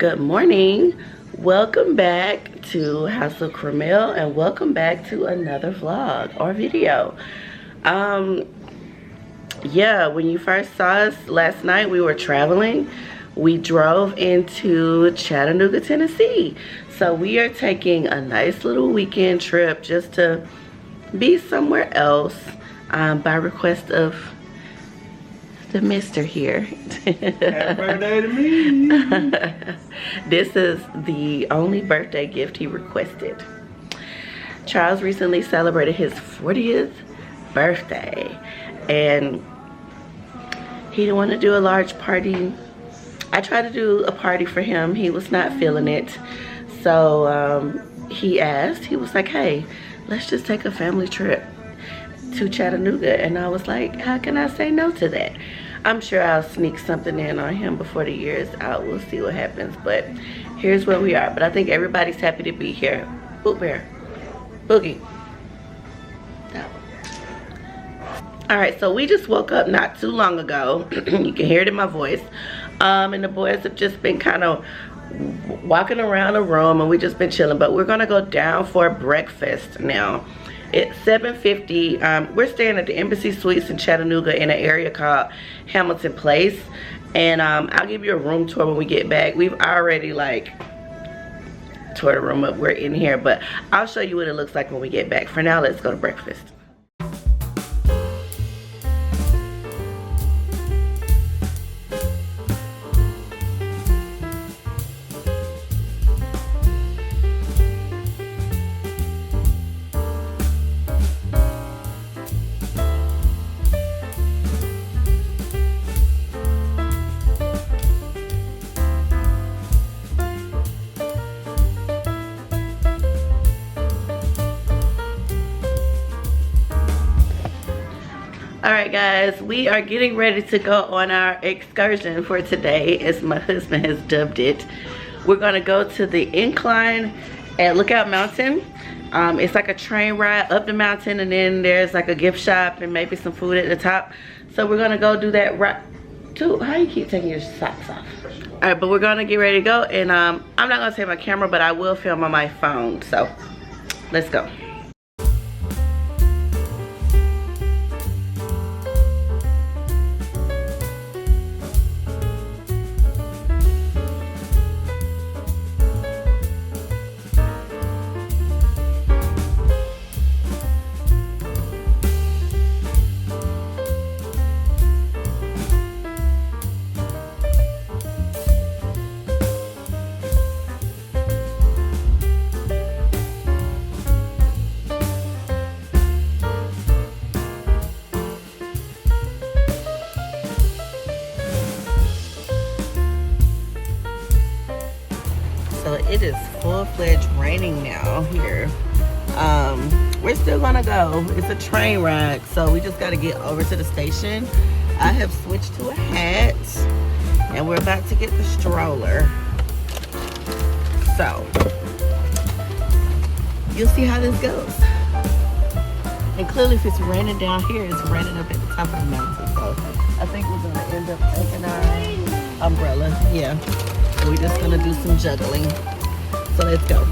Good morning. Welcome back to House of Carmel and welcome back to another vlog or video. Yeah, when you first saw us last night, we were traveling. We drove into Chattanooga, Tennessee. So we are taking a nice little weekend trip just to be somewhere else by request of the mister here. Happy birthday to me. This is the only birthday gift he requested. Charles recently celebrated his 40th birthday and he didn't want to do a large party. I tried to do a party for him. He was not feeling it. So he asked, he was like, hey, let's just take a family trip to Chattanooga. And I was like, how can I say no to that? I'm sure I'll sneak something in on him before the year is out. We'll see what happens. But here's where we are. But I think everybody's happy to be here. Boot Bear. Boogie. No. Alright, so we just woke up not too long ago. You can hear it in my voice. And the boys have just been kind of walking around the room and we just been chilling. But we're going to go down for breakfast now. It's 7:50. We're staying at the Embassy Suites in Chattanooga in an area called Hamilton Place. And I'll give you a room tour when we get back. We've already like tore the room up. We're in here, but I'll show you what it looks like when we get back. For now, let's go to breakfast. Alright guys, we are getting ready to go on our excursion for today, as my husband has dubbed it. We're going to go to the incline at Look Out Mountain. It's like a train ride up the mountain and then there's like a gift shop and maybe some food at the top. So we're going to go do that right too. How you keep taking your socks off? Alright, but we're going to get ready to go and I'm not going to take my camera, but I will film on my phone. So let's go. So it is full-fledged raining now here. We're still gonna go. It's a train ride, so we just gotta get over to the station. I have switched to a hat and we're about to get the stroller. So you'll see how this goes. And clearly if it's raining down here, it's raining up at the top of the mountain. So I think we're gonna end up taking our umbrella. Yeah. We're just gonna do some juggling. So let's go.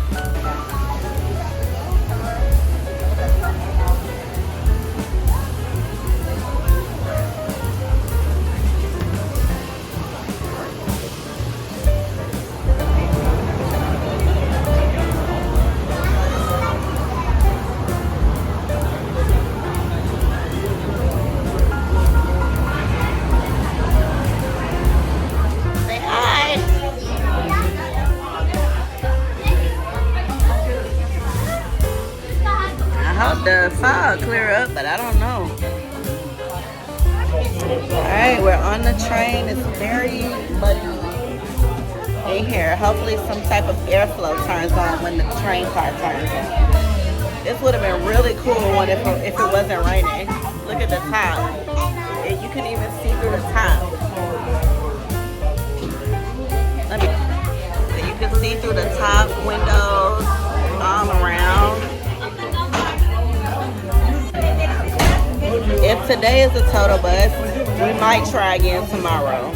The fog clear up, but I don't know. Alright, we're on the train. It's very muddy in here. Hopefully some type of airflow turns on when the train car turns on. This would have been really cool if it wasn't raining. Look at the top. And you can even see through the top. So you can see through the top windows all around. If today is a total bus, we might try again tomorrow.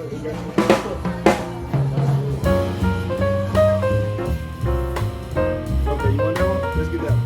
Okay, you want that one? Let's get that one.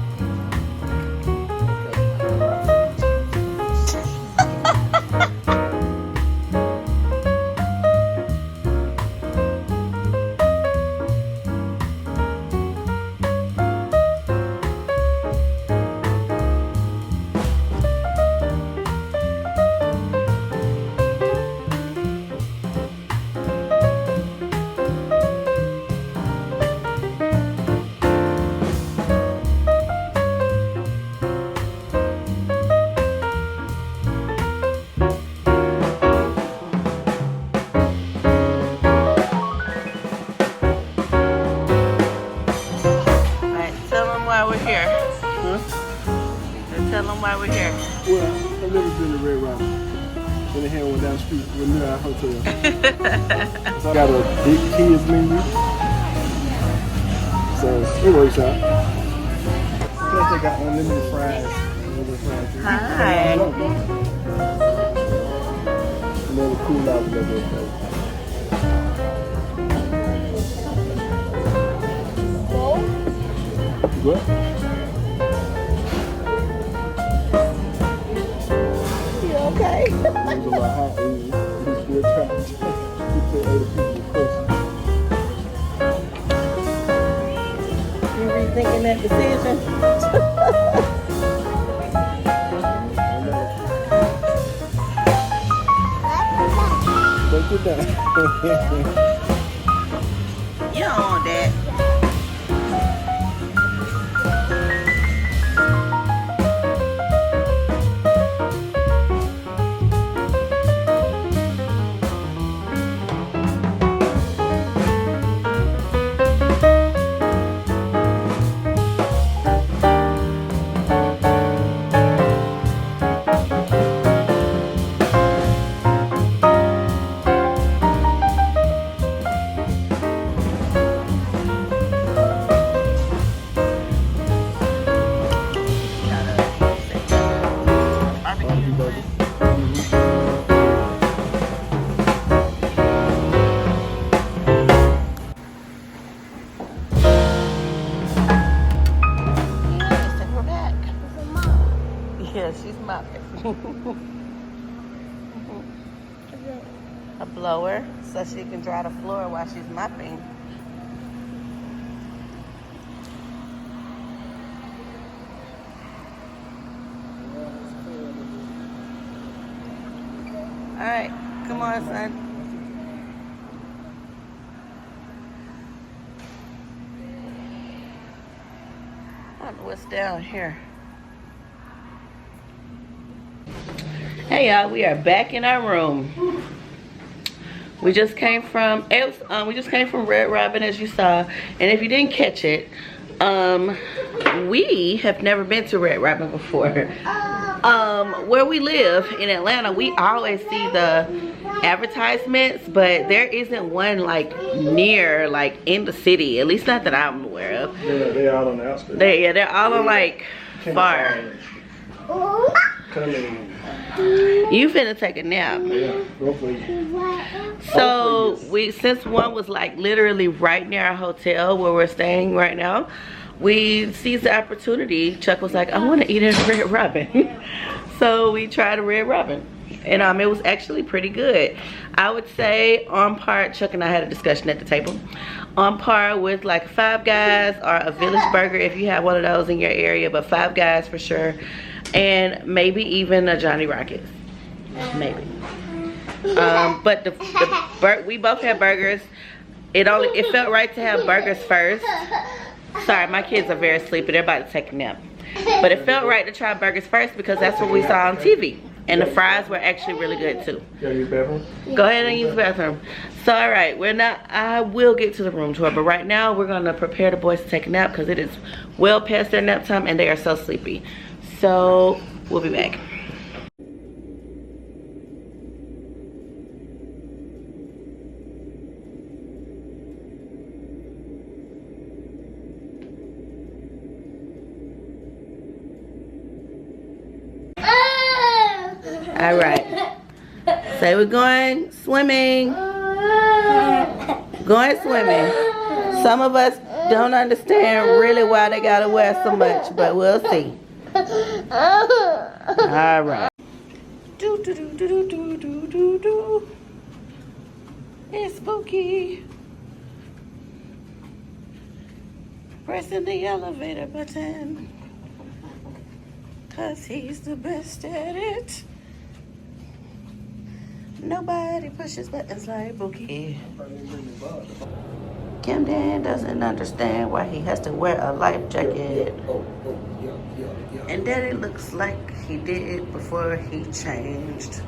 Why we're here? Well, I've never been to Red Robin. Then the hand went down the street. We're near our hotel. So I got a big kids menu. So it works out. Plus they got unlimited fries. Hi. Another cool out with that. What? Okay. It was a lot hot. It was good trying to get the other people close. You rethinking that decision? Don't do that. You don't want that. Yeah, she's mopping. A blower so she can dry the floor while she's mopping. All right, come on, son. I don't know what's down here. Hey y'all, we are back in our room. We just came from Red Robin, as you saw, and if you didn't catch it, we have never been to Red Robin before. Where we live in Atlanta, we always see the advertisements, but there isn't one like near, like in the city, at least not that I'm aware of. Yeah, they're all on the outskirts. They're all on like far. You finna take a nap. Yeah, go for it. So since one was like literally right near our hotel where we're staying right now, we seized the opportunity. Chuck was like, I want to eat at Red Robin. So we tried a Red Robin, and it was actually pretty good. I would say on par, Chuck and I had a discussion at the table, on par with like Five Guys or a Village Burger if you have one of those in your area, but Five Guys for sure. And maybe even a Johnny Rockets, maybe. But we both had burgers. It felt right to have burgers first. Sorry, my kids are very sleepy. They're about to take a nap. But it felt right to try burgers first because that's what we saw on TV. And the fries were actually really good too. Go use the bathroom? Go ahead and use the bathroom. So all right, I will get to the room tour, but right now we're gonna prepare the boys to take a nap because it is well past their nap time and they are so sleepy. So we'll be back. All right, say we're going swimming. Going swimming. Some of us don't understand really why they gotta wear so much, but we'll see. All right. Do do do do do do do do. It's spooky. Pressing the elevator button, 'cause he's the best at it. Nobody pushes buttons like Bookie. Camden doesn't understand why he has to wear a life jacket. And Daddy looks like he did before he changed.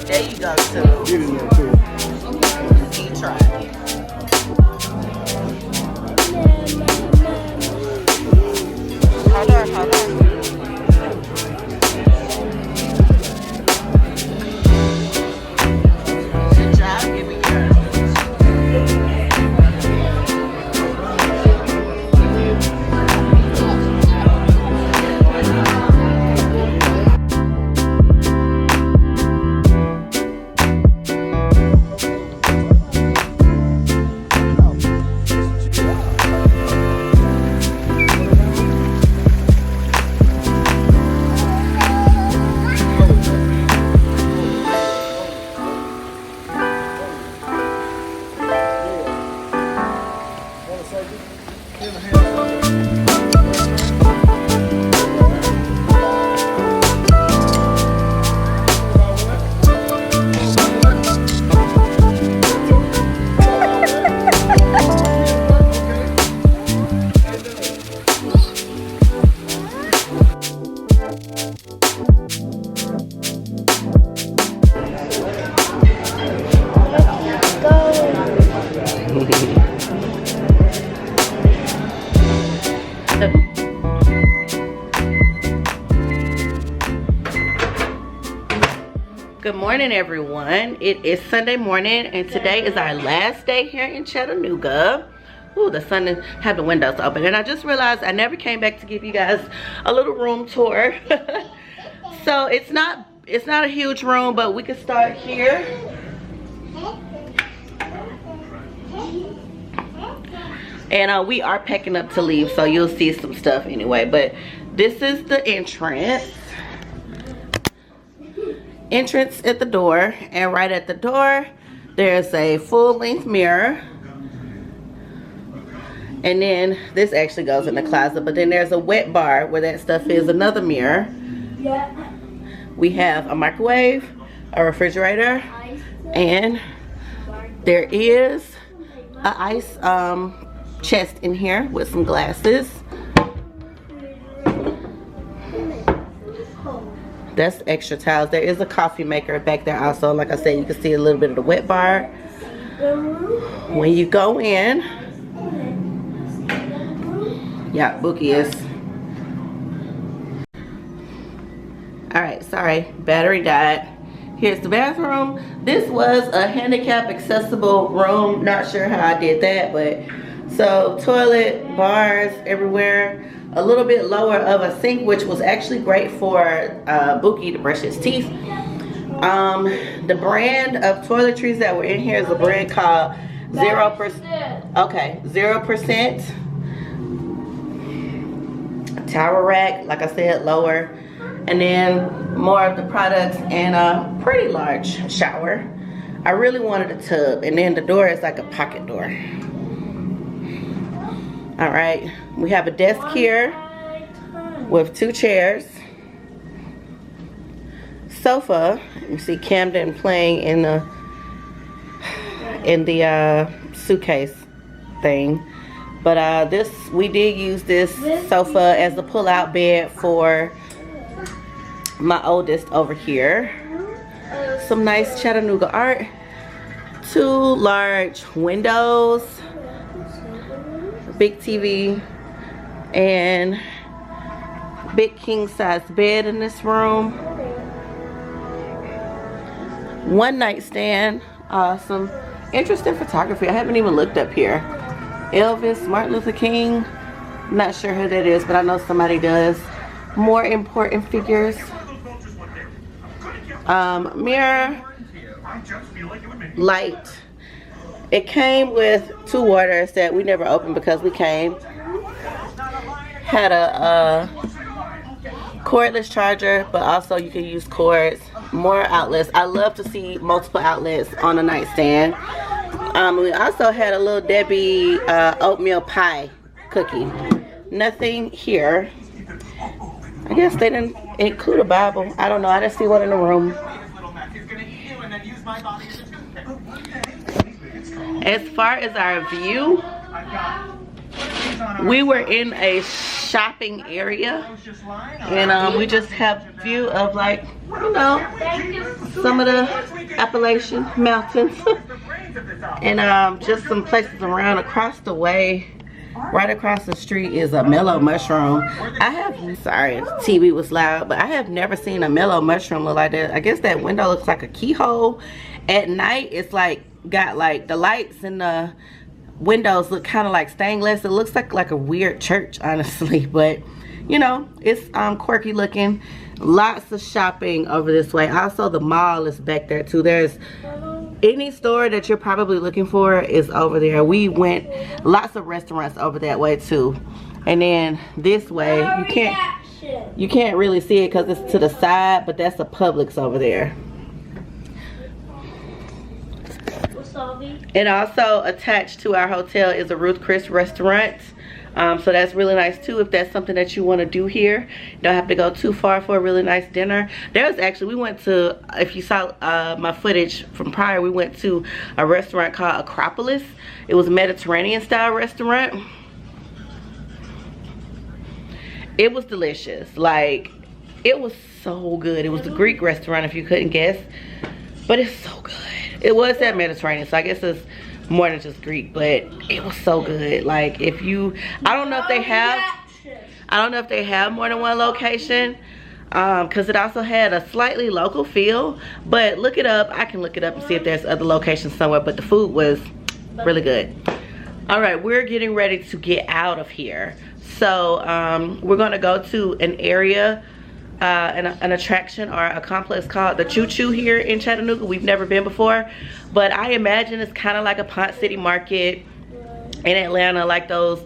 There you go, too. Get in there, too. He tried. Hold on, hold on. Good job, give me yours. Good morning, everyone. It is Sunday morning, and today is our last day here in Chattanooga. Ooh, the sun have the windows open, and I just realized I never came back to give you guys a little room tour. So it's not a huge room, but we can start here. And we are packing up to leave, so you'll see some stuff anyway. But this is the entrance at the door, and right at the door there's a full-length mirror, and then this actually goes in the closet, but then there's a wet bar where that stuff is, another mirror. We have a microwave, a refrigerator, and there is an ice chest in here with some glasses. That's extra towels. There is a coffee maker back there also. Like I said, you can see a little bit of the wet bar. When you go in, yeah, Bookie is. Alright, sorry, battery died. Here's the bathroom. This was a handicap accessible room. Not sure how I did that, but so toilet, bars everywhere. A little bit lower of a sink, which was actually great for Bookie to brush his teeth. The brand of toiletries that were in here is a brand called 0%. Okay, 0%. Tower rack, like I said, lower. And then more of the products and a pretty large shower. I really wanted a tub, and then the door is like a pocket door. All right, we have a desk here with 2 chairs, sofa. You see Camden playing in in the suitcase thing. But we did use this sofa as a pull-out bed for my oldest over here. Some nice Chattanooga art. 2 large windows, big TV, and big king size bed in this room. 1 nightstand. Some interesting photography. I haven't even looked up here. Elvis, Martin Luther King. Not sure who that is, but I know somebody does. More important figures. Mirror, light. It came with 2 waters that we never opened because we came. Had a cordless charger, but also you can use cords. More outlets. I love to see multiple outlets on a nightstand. We also had a little Debbie oatmeal pie cookie. Nothing here. I guess they didn't include a Bible. I don't know. I didn't see one in the room. As far as our view, we were in a shopping area, and we just have view of, like, you know, some of the Appalachian mountains and just some places around. Across the way, right across the street, is a mellow mushroom. Sorry, the TV was loud, but I have never seen a mellow mushroom look like that. I guess that window looks like a keyhole. At night, it's like got like the lights and the windows look kind of like stained glass. It looks like a weird church, honestly, but you know, it's quirky looking. Lots of shopping over this way. Also, the mall is back there too. There's any store that you're probably looking for is over there. We went lots of restaurants over that way too. And then this way, you can't really see it because it's to the side, but that's a Publix over there. And also attached to our hotel is a Ruth Chris restaurant. So that's really nice too if that's something that you want to do here. You don't have to go too far for a really nice dinner. There's actually, we went to, if you saw my footage from prior, we went to a restaurant called Acropolis. It was a Mediterranean style restaurant. It was delicious. Like, it was so good. It was a Greek restaurant if you couldn't guess, but it's so good. It was that Mediterranean, so I guess it's more than just Greek, but it was so good. Like, if you, I don't know if they have more than one location, because it also had a slightly local feel, but look it up. I can look it up and see if there's other locations somewhere, but the food was really good. All right, we're getting ready to get out of here. So we're gonna go to an area, an attraction or a complex called the Choo Choo here in Chattanooga. We've never been before, but I imagine it's kind of like a Pont City Market in Atlanta, like those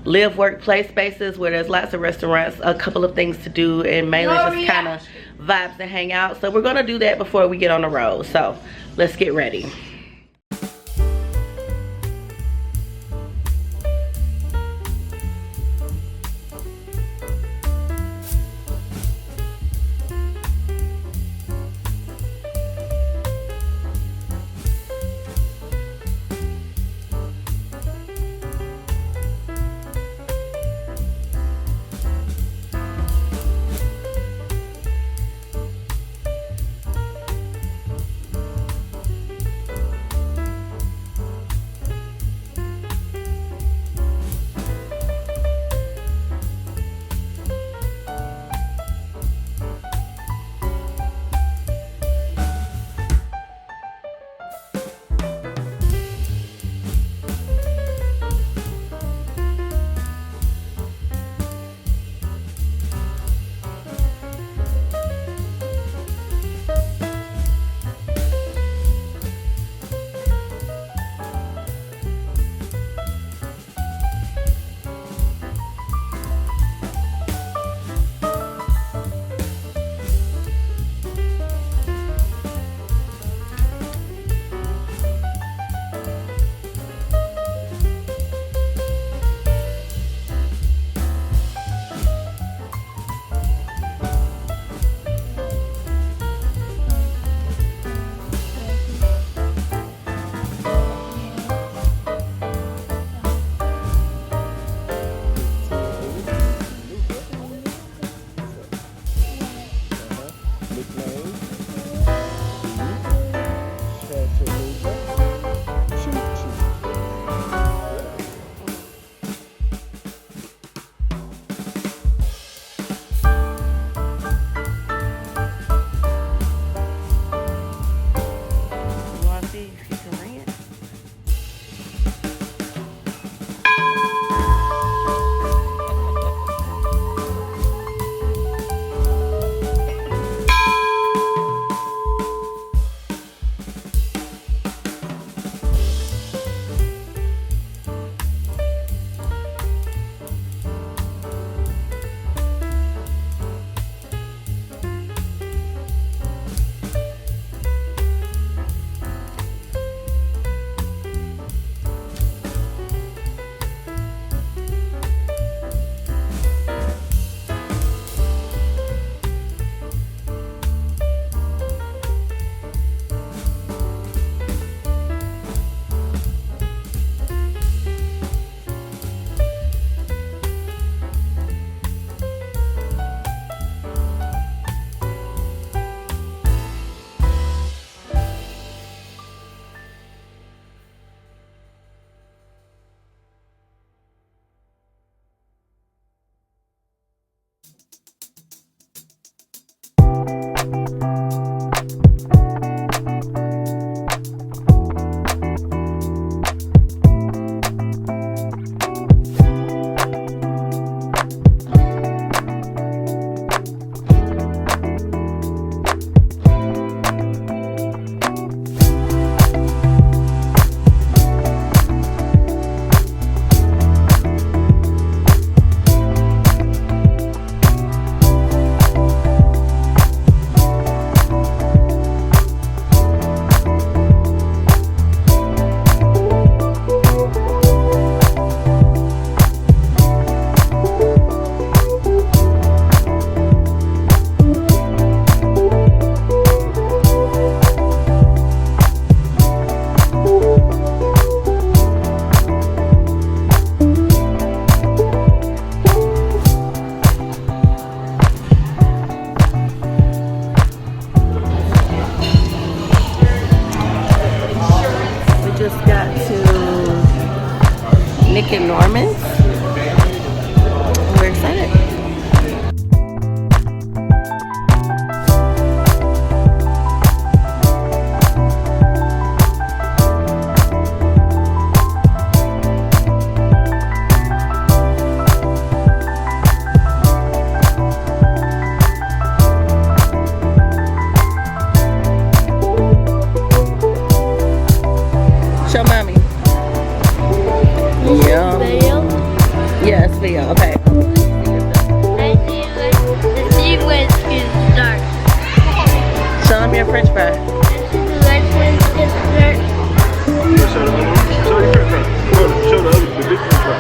live, work, play spaces where there's lots of restaurants, a couple of things to do, and mainly just kind of vibes and hang out. So we're gonna do that before we get on the road. So let's get ready. Norman's. We're excited. Show mommy. Yeah. Yes, video. Okay. I see the sequence is dark. Show them your French fry. I see the sequence is dark. Show the other one. Show your French fry. Show the other, the big French fry.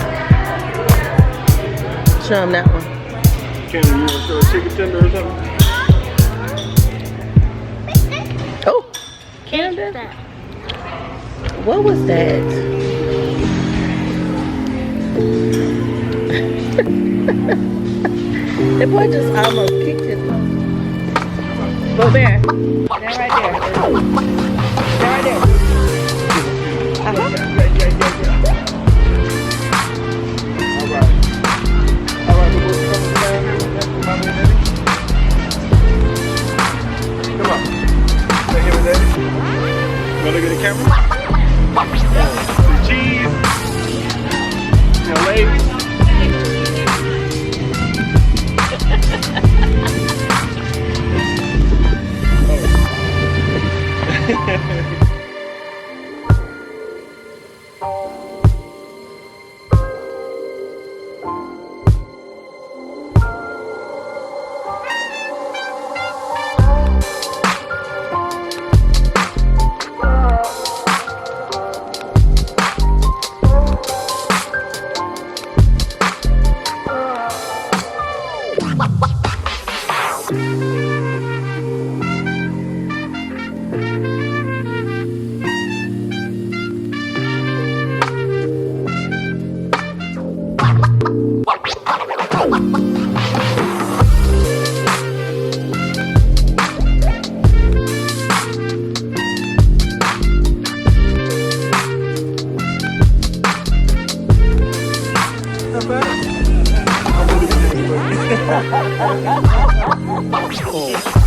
Show them that one. Candy, you want to show a chicken tender or something? Oh, Canada. what was that? The boy just almost kicked his mouth. Go there. That right there. That right there. Yeah. All right, we'll come down here with that for mommy and daddy. Come on. Say here with daddy. You want to look at the camera? Some cheese. You know, ladies. Oh.